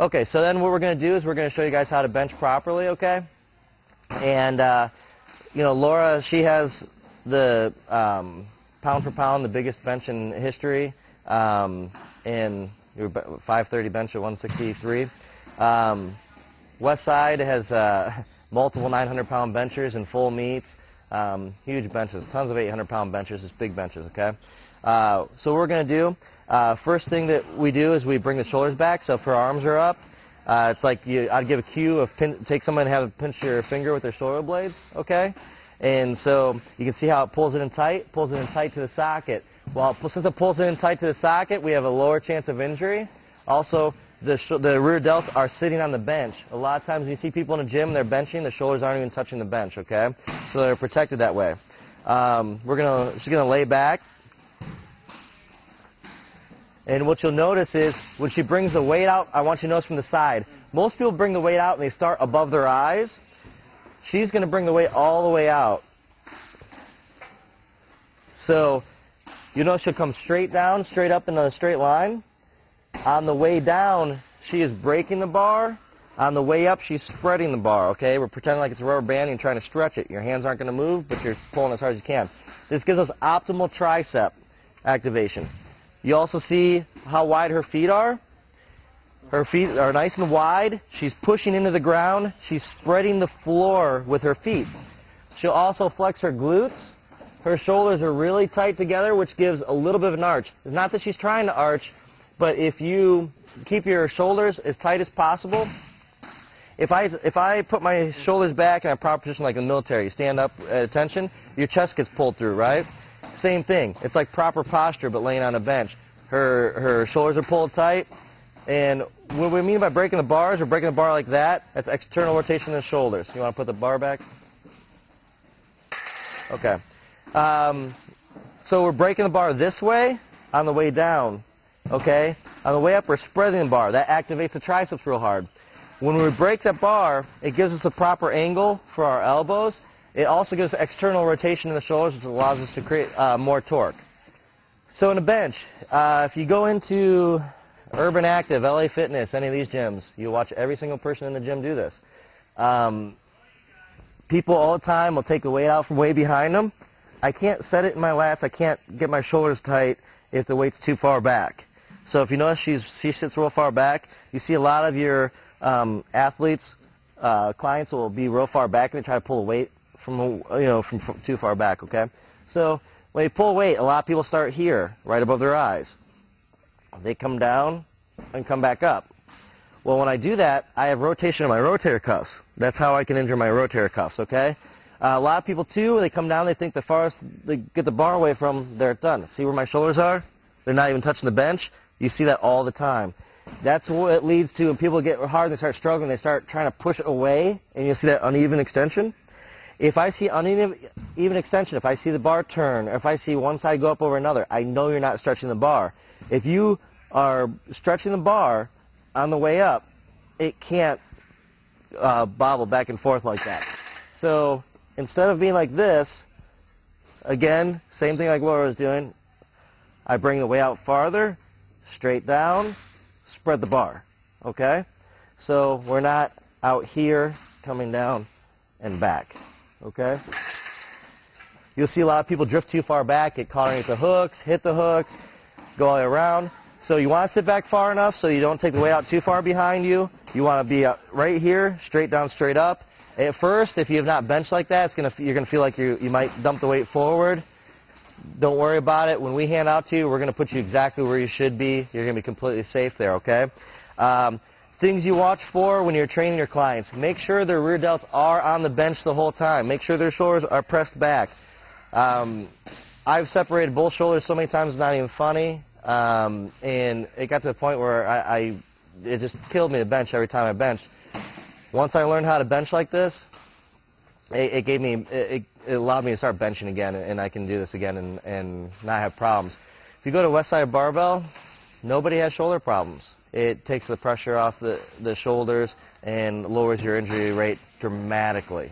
Okay, so then what we're going to do is we're going to show you guys how to bench properly, okay? And, you know, Laura, she has the pound for pound, the biggest bench in history, in 530 bench at 163. Westside has multiple 900-pound benchers and full meets, huge benches, tons of 800-pound benchers, just big benches, okay? So what we're going to do, first thing that we do is we bring the shoulders back, so if her arms are up, it's like I'd give a cue of take someone and have them pinch your finger with their shoulder blades, okay? And so you can see how it pulls it in tight to the socket. Well, since it pulls it in tight to the socket, we have a lower chance of injury. Also, the rear delts are sitting on the bench. A lot of times when you see people in a gym and they're benching, the shoulders aren't even touching the bench, okay? So they're protected that way. She's gonna lay back. And what you'll notice is when she brings the weight out, I want you to notice from the side. Most people bring the weight out and they start above their eyes. She's going to bring the weight all the way out. So you know she'll come straight down, straight up in a straight line. On the way down, she is breaking the bar. On the way up, she's spreading the bar, okay? We're pretending like it's a rubber band and you're trying to stretch it. Your hands aren't going to move, but you're pulling as hard as you can. This gives us optimal tricep activation. You also see how wide her feet are. Her feet are nice and wide. She's pushing into the ground. She's spreading the floor with her feet. She'll also flex her glutes. Her shoulders are really tight together, which gives a little bit of an arch. It's not that she's trying to arch, but if you keep your shoulders as tight as possible, if I put my shoulders back in a proper position like in the military, you stand up at attention, your chest gets pulled through, right? Same thing. It's like proper posture, but laying on a bench. Her shoulders are pulled tight. And what we mean by breaking the bars, or breaking the bar like that, that's external rotation of the shoulders. You want to put the bar back? Okay. So we're breaking the bar this way on the way down. Okay? On the way up, we're spreading the bar. That activates the triceps real hard. When we break that bar, it gives us a proper angle for our elbows. It also gives external rotation in the shoulders, which allows us to create more torque. So in a bench, if you go into Urban Active, LA Fitness, any of these gyms, you watch every single person in the gym do this. People all the time will take the weight out from way behind them. I can't set it in my lats. I can't get my shoulders tight if the weight's too far back. So if you notice she sits real far back, you see a lot of your athletes, clients will be real far back and they try to pull a weight from too far back, okay? So when you pull weight, a lot of people start here, right above their eyes. They come down and come back up. Well, when I do that, I have rotation in my rotator cuffs. That's how I can injure my rotator cuffs, okay? A lot of people, too, when they come down, they think the farthest they get the bar away from, they're done. See where my shoulders are? They're not even touching the bench. You see that all the time. That's what it leads to when people get hard, they start struggling, they start trying to push it away, and you see that uneven extension. If I see uneven extension, if I see the bar turn, or if I see one side go up over another, I know you're not stretching the bar. If you are stretching the bar on the way up, it can't bobble back and forth like that. So instead of being like this, again, same thing like Laura was doing, I bring the weight out farther, straight down, spread the bar, okay? So we're not out here coming down and back, okay? You'll see a lot of people drift too far back, get caught underneath the hooks, hit the hooks, go all the way around. So you want to sit back far enough so you don't take the weight out too far behind you. You want to be right here, straight down, straight up. At first, if you have not benched like that, you're going to feel like you might dump the weight forward. Don't worry about it. When we hand out to you, we're going to put you exactly where you should be. You're going to be completely safe there, okay? Things you watch for when you're training your clients. Make sure their rear delts are on the bench the whole time. Make sure their shoulders are pressed back. I've separated both shoulders so many times it's not even funny. And it got to the point where it just killed me to bench every time I benched. Once I learned how to bench like this, it allowed me to start benching again, and I can do this again and not have problems. If you go to Westside Barbell, nobody has shoulder problems. It takes the pressure off the shoulders and lowers your injury rate dramatically.